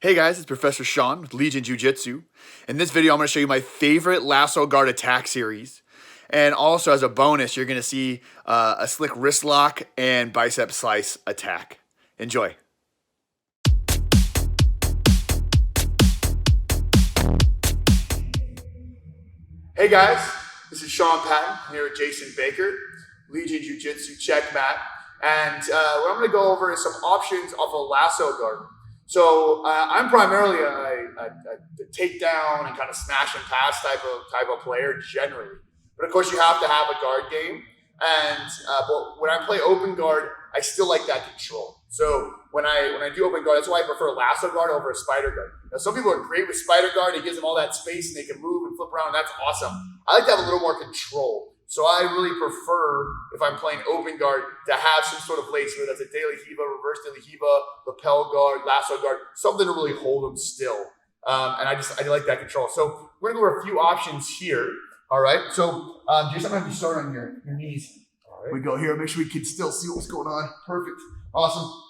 Hey guys, it's Professor Sean with Legion Jiu-Jitsu. In this video, I'm going to show you my favorite lasso guard attack series. And also as a bonus, you're going to see a slick wrist lock and bicep slice attack. Enjoy. Hey guys, this is Sean Patton. I'm here with Jason Baker, Legion Jiu-Jitsu check mat. And what I'm going to go over is some options off a lasso guard. So I'm primarily a takedown and kind of smash and pass type of player generally, but of course you have to have a guard game. And but when I play open guard, I still like that control. So when I do open guard, that's why I prefer lasso guard over a spider guard. Now some people are great with spider guard; it gives them all that space and they can move and flip around. And that's awesome. I like to have a little more control. So I really prefer, if I'm playing open guard, to have some sort of lace, whether that's a de la hiva, reverse de la hiva, lapel guard, lasso guard, something to really hold them still. And I like that control. So we're gonna go over a few options here. All right. So Jason, I'm gonna have you start on your knees. All right. We go here. Make sure we can still see what's going on. Perfect. Awesome.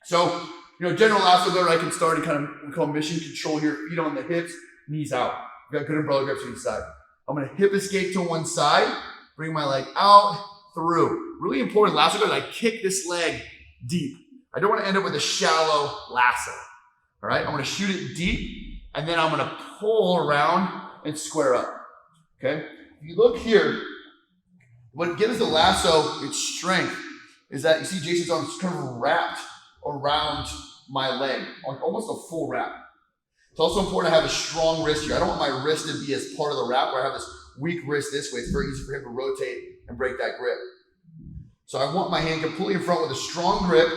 So general lasso guard, I can start in kind of we call mission control here. Feet on the hips, knees out. We've got good umbrella grips on each side. I'm gonna hip escape to one side. Bring my leg out, through. Really important, lasso guard, I kick this leg deep. I don't want to end up with a shallow lasso. All right, I'm going to shoot it deep, and then I'm going to pull around and square up. Okay? If you look here, what gives the lasso its strength is that you see Jason's arm is kind of wrapped around my leg, like almost a full wrap. It's also important to have a strong wrist here. I don't want my wrist to be as part of the wrap where I have this weak wrist this way. It's very easy for him to rotate and break that grip. So I want my hand completely in front with a strong grip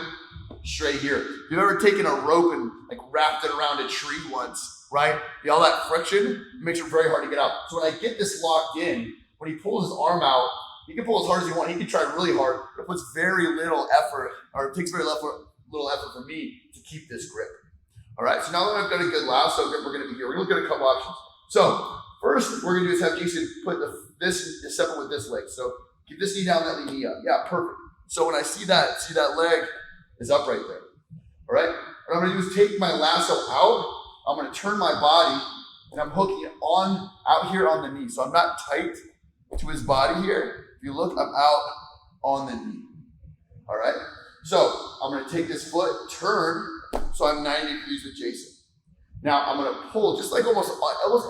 straight here. If you've ever taken a rope and like wrapped it around a tree once, right? All that friction makes it very hard to get out. So when I get this locked in, when he pulls his arm out, he can pull as hard as he wants. He can try really hard, but it puts very little effort, or it takes very little effort for me to keep this grip. All right, so now that I've got a good lasso grip, we're gonna be here. We're gonna look at a couple options. So first, we're gonna do is have Jason put this separate with this leg. So keep this knee down, that knee up. Yeah, perfect. So when I see that leg is up right there. All right, what I'm gonna do is take my lasso out. I'm gonna turn my body and I'm hooking it out here on the knee. So I'm not tight to his body here. If you look, I'm out on the knee. All right, so I'm gonna take this foot, turn, so I'm 90 degrees with Jason. Now I'm gonna pull, just like almost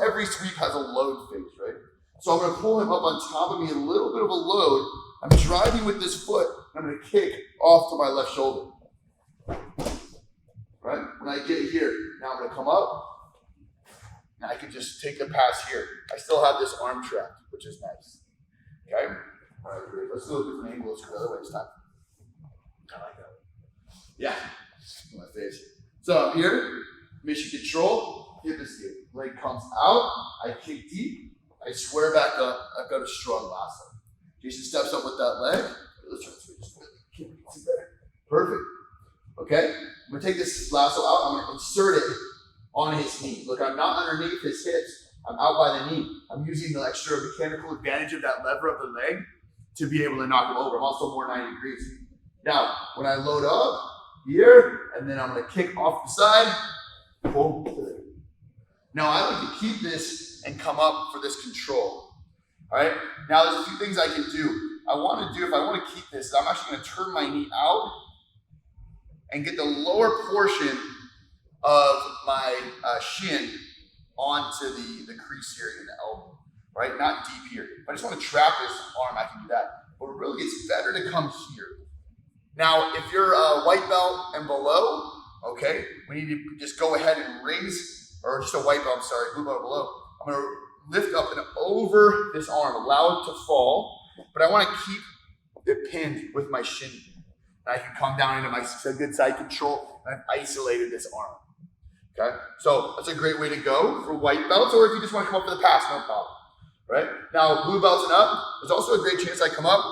every sweep has a load phase, right? So I'm gonna pull him up on top of me, a little bit of a load. I'm driving with this foot, and I'm gonna kick off to my left shoulder. Right? When I get here, now I'm gonna come up, and I can just take the pass here. I still have this arm trapped, which is nice. Okay? All right, great. Let's do a different angle. Let's go the other way this time. I like that. Yeah, my face. So I'm here. Mission control, hip escape. Leg comes out, I kick deep, I square back up, I've got a strong lasso. Jason steps up with that leg. Let's try to switch this way. See better? Perfect. Okay, I'm gonna take this lasso out, I'm gonna insert it on his knee. Look, I'm not underneath his hips, I'm out by the knee. I'm using the extra mechanical advantage of that lever of the leg to be able to knock him over. I'm also more 90 degrees. Now, when I load up here, and then I'm gonna kick off the side, boom. Now I like to keep this and come up for this control. All right. Now there's a few things I can do. If I want to keep this, I'm actually going to turn my knee out and get the lower portion of my shin onto the crease here in the elbow. Right, not deep here. If I just want to trap this arm, I can do that. But really, it's better to come here. Now, if you're a white belt and below, okay, we need to just go ahead and raise, or just a white belt, I'm sorry, blue belt below. I'm gonna lift up and over this arm, allow it to fall, but I wanna keep it pinned with my shin. And I can come down into my good side control, and I've isolated this arm, okay? So that's a great way to go for white belts, or if you just wanna come up for the pass, no problem, right? Now, blue belts and up, there's also a great chance I come up,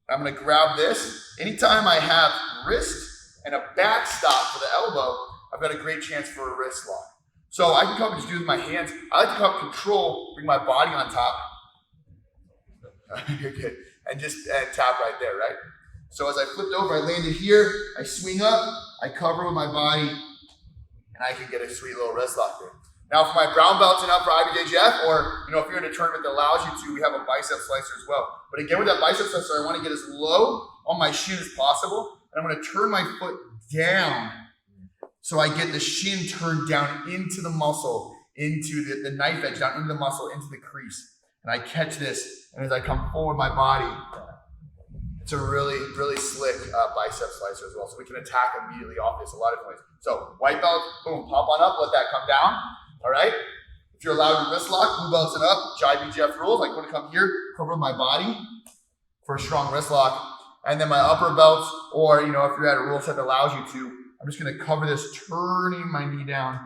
I'm gonna grab this. Anytime I have wrist and a backstop for the elbow, I've got a great chance for a wrist lock. So I can come and just do it with my hands. I like to come control, bring my body on top. You're good. And just tap right there, right? So as I flipped over, I landed here, I swing up, I cover with my body, and I can get a sweet little wrist lock there. Now for my brown belts and up for IBJJF, or if you're in a tournament that allows you to, we have a bicep slicer as well. But again, with that bicep slicer, I want to get as low on my shin as possible, and I'm going to turn my foot down so I get the shin turned down into the muscle, into the knife edge, down into the muscle, into the crease. And I catch this, and as I come forward my body, it's a really, really slick bicep slicer as well. So we can attack immediately off this a lot of different ways. So white belt, boom, pop on up, let that come down. All right. If you're allowed to wrist lock, blue belts and up, jiu-jitsu rules. Like when I come here, cover my body for a strong wrist lock. And then my upper belts, or if you're at a rule set that allows you to, I'm just going to cover this, turning my knee down.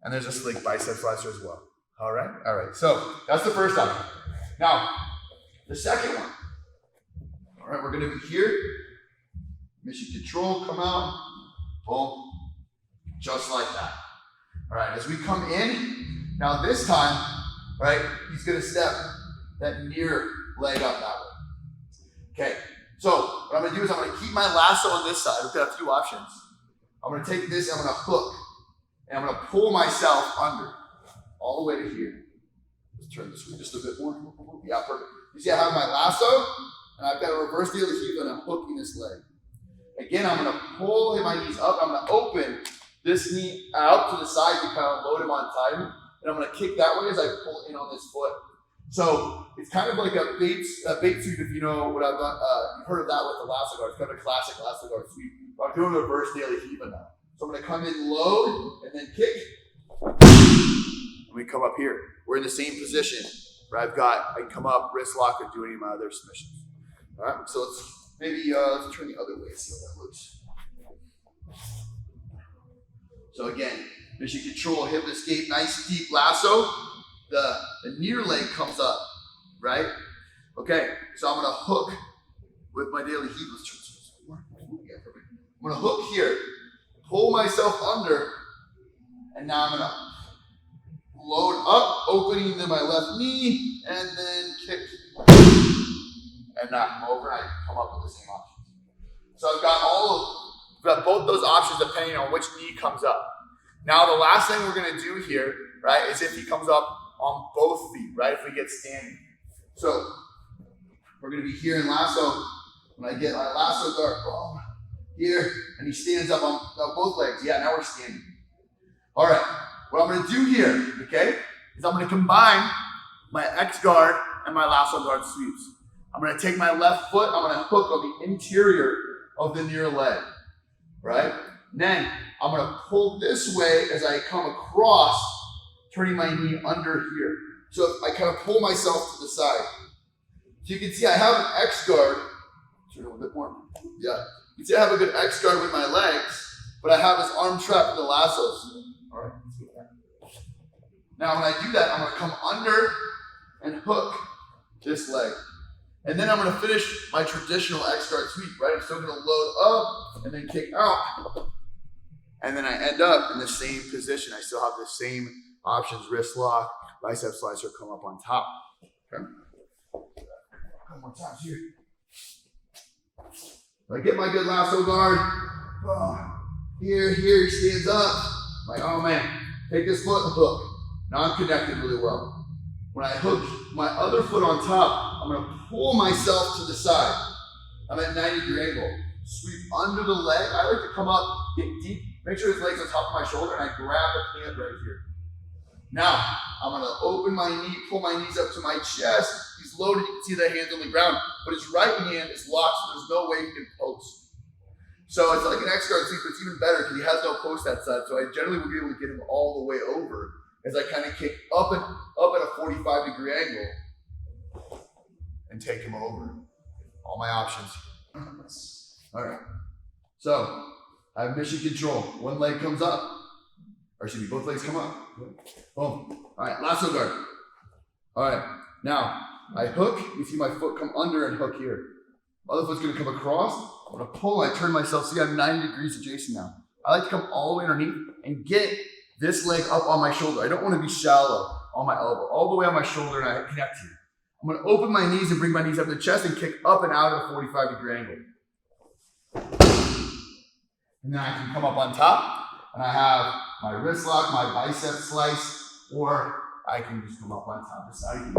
And there's a slick bicep slicer as well. All right. All right. So that's the first option. Now, the second one. All right. We're going to be here. Mission control, come out. Boom. Just like that. All right. As we come in, now this time, right, he's going to step that near leg up that way. Okay. So what I'm going to do is I'm going to keep my lasso on this side. We've got a few options. I'm going to take this, I'm going to hook, and I'm going to pull myself under all the way to here. Let's turn this way just a bit more. Yeah, perfect. You see I have my lasso, and I've got a reverse de la Riva, and I'm hooking this leg. Again, I'm going to pull my knees up. I'm going to open this knee out to the side to kind of load him on time, and I'm going to kick that way as I pull in on this foot. So it's kind of like a bait sweep, if you know what I've done. You've heard of that with the lasso guard. It's kind of a classic lasso guard sweep. But I'm doing a reverse de la Riva now. So I'm going to come in, load, and then kick. And we come up here. We're in the same position where I can come up, wrist lock, or do any of my other submissions. All right, so let's turn the other way, see how that looks. So again, mission control, hip escape, nice deep lasso. The near leg comes up, right? Okay, so I'm gonna hook with my daily heat. I'm gonna hook here, pull myself under, and now I'm gonna load up, opening to my left knee, and then kick, and knock him over, and I come up with the same options. So I've got both those options depending on which knee comes up. Now the last thing we're gonna do here, right, is if he comes up on both feet, right? If we get standing. So we're going to be here in lasso. When I get my lasso guard here, and he stands up on both legs. Yeah, now we're standing. All right. What I'm going to do here, okay, is I'm going to combine my X guard and my lasso guard sweeps. I'm going to take my left foot. I'm going to hook on the interior of the near leg, right? And then I'm going to pull this way as I come across, turning my knee under here. So I kind of pull myself to the side. So you can see I have an X guard. Turn it a little bit more. Yeah. You can see I have a good X guard with my legs, but I have this arm trap in the lassos. All right. Now when I do that, I'm going to come under and hook this leg. And then I'm going to finish my traditional X guard sweep, right? I'm still going to load up and then kick out. And then I end up in the same position. I still have the same options, wrist lock, bicep slicer, come up on top. Okay. Couple more times here. So I get my good lasso guard. Here, he stands up. Like, oh man, take this foot and hook. Now I'm connected really well. When I hook my other foot on top, I'm gonna pull myself to the side. I'm at 90-degree angle. Sweep under the leg. I like to come up, get deep, make sure his leg's on top of my shoulder, and I grab the pant right here. Now, I'm going to open my knee, pull my knees up to my chest. He's loaded. You can see that hand's on the ground. But his right hand is locked, so there's no way he can post. So it's like an X guard sweep, but it's even better because he has no post that side. So I generally will be able to get him all the way over as I kind of kick up at a 45-degree angle and take him over. All my options. All right. So I have mission control. One leg comes up. Or excuse me, both legs come up. Boom. All right, lasso guard. All right, now I hook. You see my foot come under and hook here. Other foot's gonna come across. I'm gonna pull, I turn myself. See, I'm 90 degrees adjacent now. I like to come all the way underneath and get this leg up on my shoulder. I don't wanna be shallow on my elbow. All the way on my shoulder, and I connect here. I'm gonna open my knees and bring my knees up to the chest and kick up and out of a 45-degree angle. And then I can come up on top. and I have my wrist lock, my bicep slice, or I can just come up on top of the side.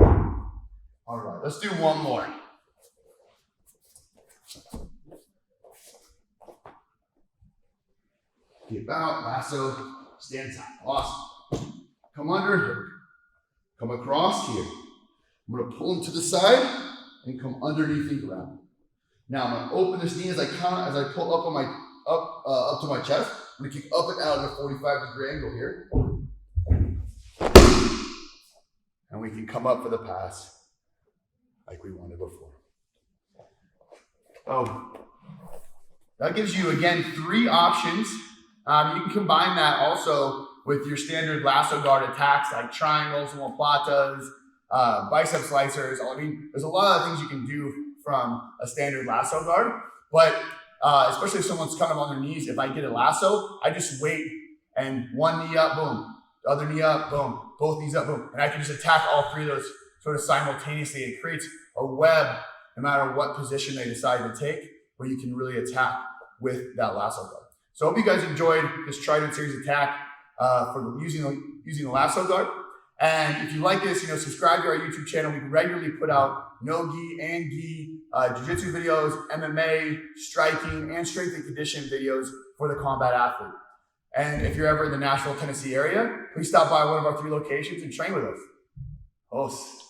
All right, let's do one more. Keep out, lasso, stand tight. Awesome. Come under, hook. Come across here. I'm gonna pull him to the side and come underneath and grab. Now I'm gonna open this knee as I pull up on my up to my chest. I'm gonna kick up and out at a 45-degree angle here. And we can come up for the pass like we wanted before. Oh, that gives you, again, 3 options. You can combine that also with your standard lasso guard attacks like triangles, omoplatas, bicep slicers. I mean, there's a lot of things you can do from a standard lasso guard, but especially if someone's kind of on their knees, if I get a lasso, I just wait and one knee up, boom, the other knee up, boom, both knees up, boom, and I can just attack all 3 of those sort of simultaneously. It creates a web no matter what position they decide to take, where you can really attack with that lasso guard. So I hope you guys enjoyed this Trident series attack for using the lasso guard. And if you like this, subscribe to our YouTube channel. We regularly put out no-gi and gi jiu-jitsu videos, MMA, striking, and strength and conditioning videos for the combat athlete. And if you're ever in the Nashville, Tennessee area, please stop by one of our 3 locations and train with us. Os.